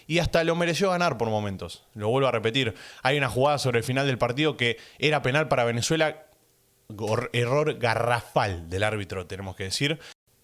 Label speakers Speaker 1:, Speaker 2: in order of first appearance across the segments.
Speaker 1: y hasta lo mereció ganar por momentos. Lo vuelvo a repetir. Hay una jugada sobre el final del partido que era penal para Venezuela. Error garrafal del árbitro, tenemos que decir.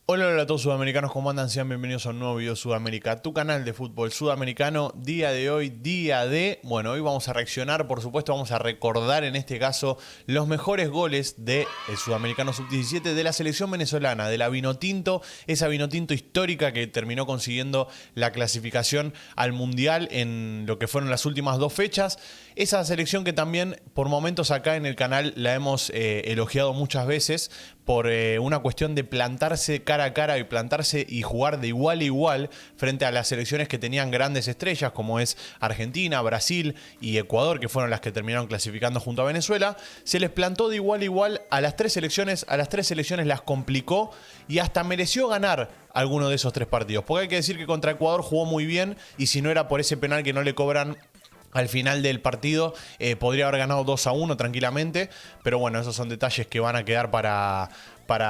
Speaker 1: Hola, hola a todos sudamericanos, ¿cómo andan? Sean bienvenidos a un nuevo video de Sudamérica, tu canal de fútbol sudamericano. Día de hoy, día de... Bueno, hoy vamos a reaccionar, por supuesto, vamos a recordar en este caso los mejores goles del Sudamericano Sub-17 de la selección venezolana, de la Vinotinto, esa Vinotinto histórica que terminó consiguiendo la clasificación al Mundial en lo que fueron las últimas dos fechas. Esa selección que también por momentos acá en el canal la hemos elogiado muchas veces por una cuestión de plantarse cara a cara y plantarse y jugar de igual a igual frente a las selecciones que tenían grandes estrellas como es Argentina, Brasil y Ecuador, que fueron las que terminaron clasificando junto a Venezuela. Se les plantó de igual a igual a las tres selecciones las complicó y hasta mereció ganar alguno de esos tres partidos, porque hay que decir que contra Ecuador jugó muy bien y si no era por ese penal que no le cobran al final del partido, podría haber ganado 2-1 tranquilamente, pero bueno, esos son detalles que van a quedar para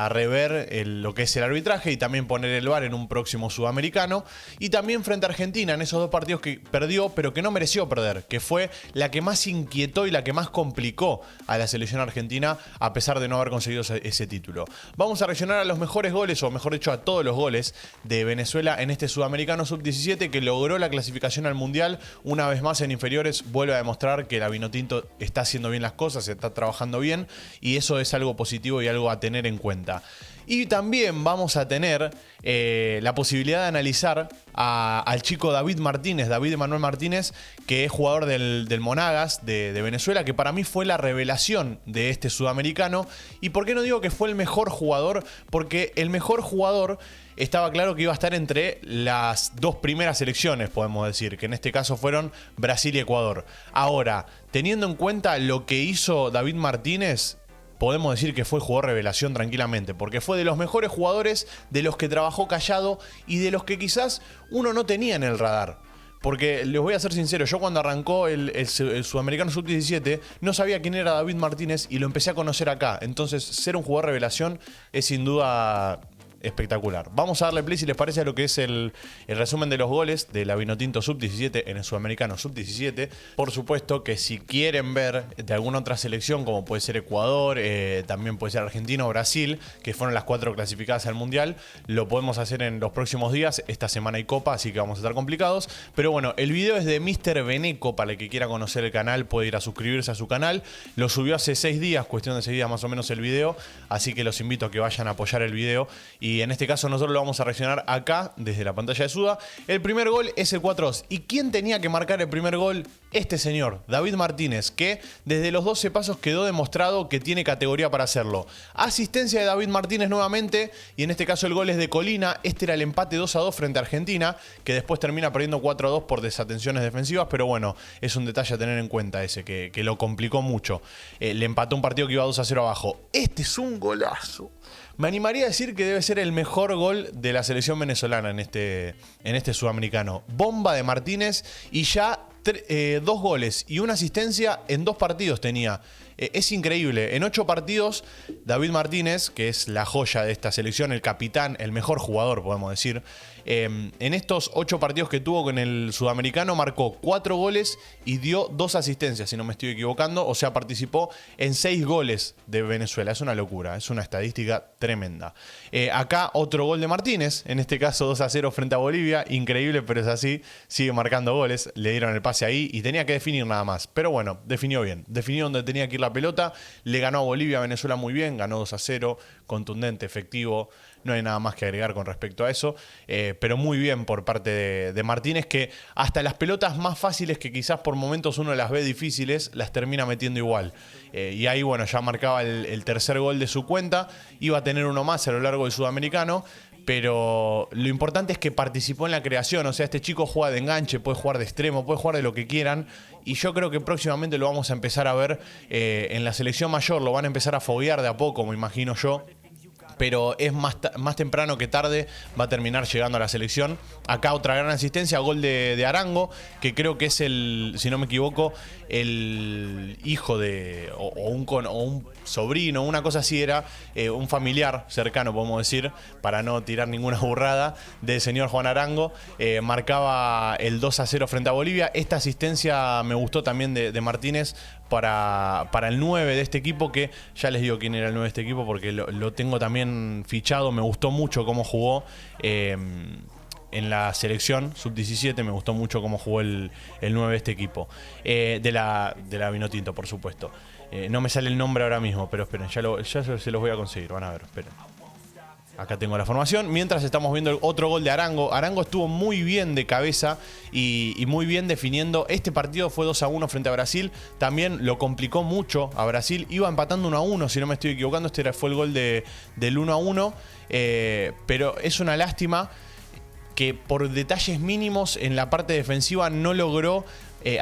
Speaker 1: rever lo que es el arbitraje y también poner el VAR en un próximo sudamericano. Y también frente a Argentina, en esos dos partidos que perdió, pero que no mereció perder, que fue la que más inquietó y la que más complicó a la selección argentina, a pesar de no haber conseguido ese título. Vamos a reaccionar a los mejores goles, o mejor dicho, a todos los goles de Venezuela en este Sudamericano Sub-17, que logró la clasificación al Mundial. Una vez más en inferiores, vuelve a demostrar que la Vinotinto está haciendo bien las cosas, está trabajando bien, y eso es algo positivo y algo a tener en cuenta. Y también vamos a tener la posibilidad de analizar al chico David Emanuel Martínez, que es jugador del Monagas de Venezuela, que para mí fue la revelación de este sudamericano. ¿Y por qué no digo que fue el mejor jugador? Porque el mejor jugador estaba claro que iba a estar entre las dos primeras selecciones, podemos decir, que en este caso fueron Brasil y Ecuador. Ahora, teniendo en cuenta lo que hizo David Martínez, podemos decir que fue jugador revelación tranquilamente, porque fue de los mejores jugadores, de los que trabajó callado y de los que quizás uno no tenía en el radar. Porque les voy a ser sincero, yo cuando arrancó el Sudamericano Sub-17 no sabía quién era David Martínez y lo empecé a conocer acá. Entonces, ser un jugador revelación es sin duda espectacular. Vamos a darle play, si les parece, a lo que es el resumen de los goles de la Vinotinto Sub-17 en el Sudamericano Sub-17. Por supuesto que si quieren ver de alguna otra selección, como puede ser Ecuador, también puede ser Argentina o Brasil, que fueron las cuatro clasificadas al Mundial, lo podemos hacer en los próximos días. Esta semana hay Copa, así que vamos a estar complicados. Pero bueno, el video es de Mr. Beneco, para el que quiera conocer el canal puede ir a suscribirse a su canal. Lo subió hace 6 días, cuestión de 6 días más o menos el video, así que los invito a que vayan a apoyar el video. Y en este caso nosotros lo vamos a reaccionar acá, desde la pantalla de Suda. El primer gol es el 4-2. ¿Y quién tenía que marcar el primer gol? Este señor, David Martínez, que desde los 12 pasos quedó demostrado que tiene categoría para hacerlo. Asistencia de David Martínez nuevamente, y en este caso el gol es de Colina. Este era el empate 2-2 frente a Argentina, que después termina perdiendo 4-2 por desatenciones defensivas, pero bueno, es un detalle a tener en cuenta ese, que lo complicó mucho. Le empató un partido que iba 2-0 abajo. Este es un golazo. Me animaría a decir que debe ser el mejor gol de la selección venezolana en este sudamericano. Bomba de Martínez y ya 2 goles y una asistencia en 2 partidos tenía. Es increíble. En 8 partidos, David Martínez, que es la joya de esta selección, el capitán, el mejor jugador, podemos decir, en estos 8 partidos que tuvo con el sudamericano, marcó 4 goles y dio 2 asistencias, si no me estoy equivocando. O sea, participó en 6 goles de Venezuela. Es una locura, es una estadística tremenda. Acá otro gol de Martínez, en este caso 2-0 frente a Bolivia. Increíble, pero es así. Sigue marcando goles. Le dieron el pase ahí y tenía que definir nada más. Pero bueno, definió bien. Definió donde tenía que ir la pelota. Le ganó a Bolivia, a Venezuela muy bien. Ganó 2-0, contundente, efectivo. No hay nada más que agregar con respecto a eso. Pero muy bien por parte de Martínez, que hasta las pelotas más fáciles, que quizás por momentos uno las ve difíciles, las termina metiendo igual. Y ahí, bueno, ya marcaba el tercer gol de su cuenta. Iba a tener uno más a lo largo del sudamericano. Pero lo importante es que participó en la creación. O sea, este chico juega de enganche, puede jugar de extremo, puede jugar de lo que quieran. Y yo creo que próximamente lo vamos a empezar a ver en la selección mayor. Lo van a empezar a foguear de a poco, me imagino yo, pero es más temprano que tarde, va a terminar llegando a la selección. Acá otra gran asistencia, gol de Arango, que creo que es si no me equivoco, el hijo de, o un sobrino, una cosa así era, un familiar cercano, podemos decir, para no tirar ninguna burrada, del señor Juan Arango. Marcaba el 2-0 frente a Bolivia. Esta asistencia me gustó también de Martínez para el 9 de este equipo, que ya les digo quién era el 9 de este equipo porque lo tengo también fichado. Me gustó mucho cómo jugó en la selección sub-17, me gustó mucho cómo jugó el 9 de este equipo, de la Vinotinto, por supuesto. No me sale el nombre ahora mismo, pero esperen, ya se los voy a conseguir, van a ver, esperen. Acá tengo la formación. Mientras estamos viendo el otro gol de Arango. Arango estuvo muy bien de cabeza y muy bien definiendo. Este partido fue 2-1 frente a Brasil. También lo complicó mucho a Brasil. Iba empatando 1-1, si no me estoy equivocando. Este fue el gol del 1-1. Pero es una lástima que por detalles mínimos en la parte defensiva no logró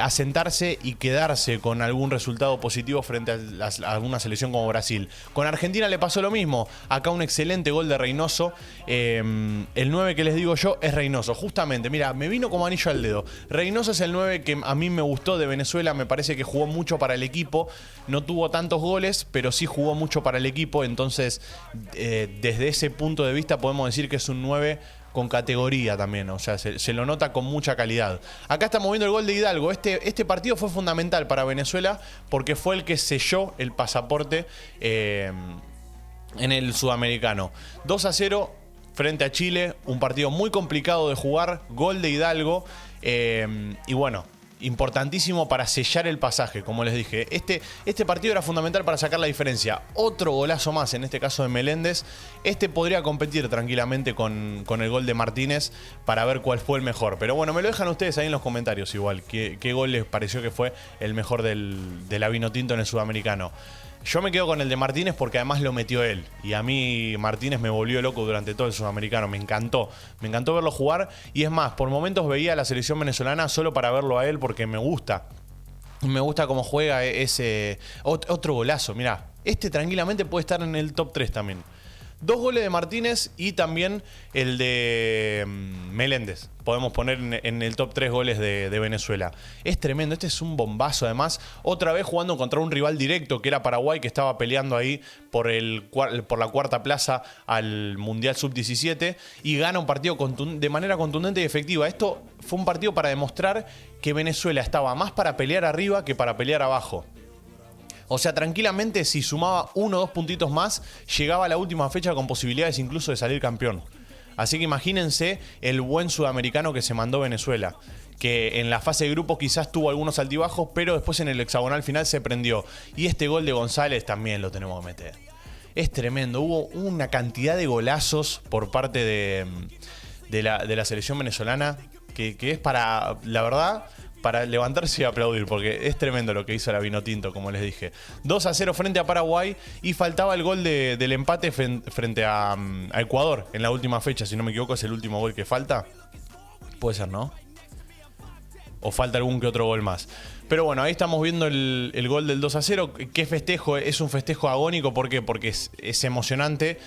Speaker 1: asentarse y quedarse con algún resultado positivo frente a alguna selección como Brasil. Con Argentina le pasó lo mismo. Acá un excelente gol de Reynoso. El 9 que les digo yo es Reynoso. Justamente, mira, me vino como anillo al dedo. Reynoso es el 9 que a mí me gustó de Venezuela. Me parece que jugó mucho para el equipo. No tuvo tantos goles, pero sí jugó mucho para el equipo. Entonces, desde ese punto de vista podemos decir que es un 9 con categoría también, o sea, se lo nota con mucha calidad. Acá estamos viendo el gol de Hidalgo. Este partido fue fundamental para Venezuela porque fue el que selló el pasaporte en el sudamericano. 2-0 frente a Chile, un partido muy complicado de jugar, gol de Hidalgo, y bueno, importantísimo para sellar el pasaje, como les dije. Este partido era fundamental para sacar la diferencia. Otro golazo más, en este caso de Meléndez. Podría competir tranquilamente con el gol de Martínez para ver cuál fue el mejor. Pero bueno, me lo dejan ustedes ahí en los comentarios igual. ¿Qué gol les pareció que fue el mejor de la Vinotinto en el sudamericano? Yo me quedo con el de Martínez porque además lo metió él. Y a mí Martínez me volvió loco durante todo el sudamericano. Me encantó verlo jugar. Y es más, por momentos veía a la selección venezolana solo para verlo a él porque me gusta. Me gusta cómo juega ese otro golazo. Mirá, tranquilamente puede estar en el top 3 también. 2 goles de Martínez y también el de Meléndez. Podemos poner en el top 3 goles de Venezuela. Es tremendo, este es un bombazo además. Otra vez jugando contra un rival directo que era Paraguay, que estaba peleando ahí por la cuarta plaza al Mundial Sub-17 y gana un partido de manera contundente y efectiva. Esto fue un partido para demostrar que Venezuela estaba más para pelear arriba que para pelear abajo. O sea, tranquilamente, si sumaba 1 o 2 puntitos más, llegaba a la última fecha con posibilidades incluso de salir campeón. Así que imagínense el buen sudamericano que se mandó Venezuela, que en la fase de grupos quizás tuvo algunos altibajos, pero después en el hexagonal final se prendió. Y este gol de González también lo tenemos que meter. Es tremendo, hubo una cantidad de golazos por parte de la selección venezolana que es para, la verdad, para levantarse y aplaudir, porque es tremendo lo que hizo la Vinotinto, como les dije. 2-0 frente a Paraguay y faltaba el gol del empate frente a Ecuador en la última fecha, si no me equivoco, es el último gol que falta. Puede ser, ¿no? O falta algún que otro gol más. Pero bueno, ahí estamos viendo el gol del 2-0. ¿Qué festejo? Es un festejo agónico, ¿por qué? Porque es emocionante.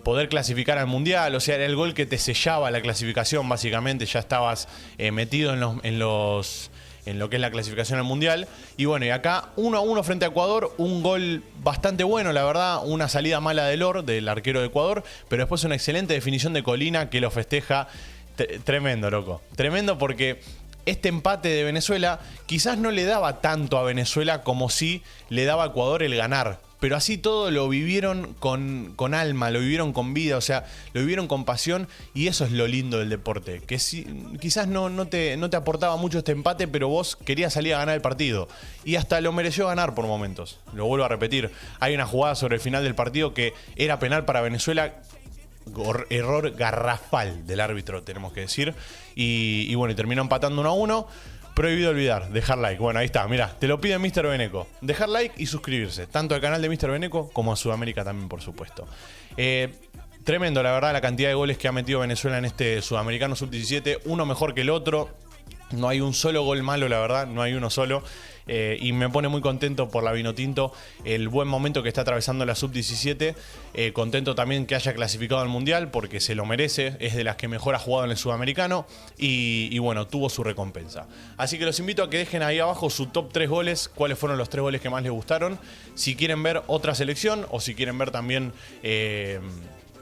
Speaker 1: Poder clasificar al Mundial, o sea, era el gol que te sellaba la clasificación, básicamente, ya estabas metido en lo que es la clasificación al Mundial. Y bueno, y acá 1-1 frente a Ecuador, un gol bastante bueno, la verdad, una salida mala de Lor, del arquero de Ecuador, pero después una excelente definición de Colina que lo festeja. Tremendo, loco, tremendo, porque este empate de Venezuela quizás no le daba tanto a Venezuela como si le daba a Ecuador el ganar. Pero así todo lo vivieron con alma, lo vivieron con vida, o sea, lo vivieron con pasión, y eso es lo lindo del deporte. Que quizás no te aportaba mucho este empate, pero vos querías salir a ganar el partido. Y hasta lo mereció ganar por momentos. Lo vuelvo a repetir. Hay una jugada sobre el final del partido que era penal para Venezuela. Error garrafal del árbitro, tenemos que decir. Y bueno, y terminó empatando 1-1. Prohibido olvidar, dejar like. Bueno, ahí está, mirá, te lo pide Mr. Beneco. Dejar like y suscribirse, tanto al canal de Mr. Beneco como a Sudamérica también, por supuesto. Tremendo, la verdad, la cantidad de goles que ha metido Venezuela en este Sudamericano Sub-17. Uno mejor que el otro. No hay un solo gol malo, la verdad, no hay uno solo. y me pone muy contento por la Vinotinto el buen momento que está atravesando la Sub-17. Contento también que haya clasificado al Mundial porque se lo merece, es de las que mejor ha jugado en el Sudamericano y bueno, tuvo su recompensa. Así que los invito a que dejen ahí abajo su top 3 goles, cuáles fueron los 3 goles que más les gustaron. Si quieren ver otra selección o si quieren ver también...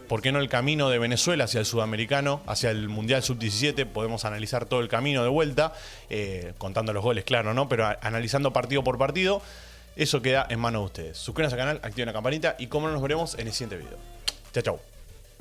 Speaker 1: ¿por qué no el camino de Venezuela hacia el Sudamericano, hacia el Mundial Sub-17? Podemos analizar todo el camino de vuelta, contando los goles, claro, ¿no? Pero analizando partido por partido, eso queda en manos de ustedes. Suscríbanse al canal, activen la campanita y como no nos veremos en el siguiente video. Chao, chao.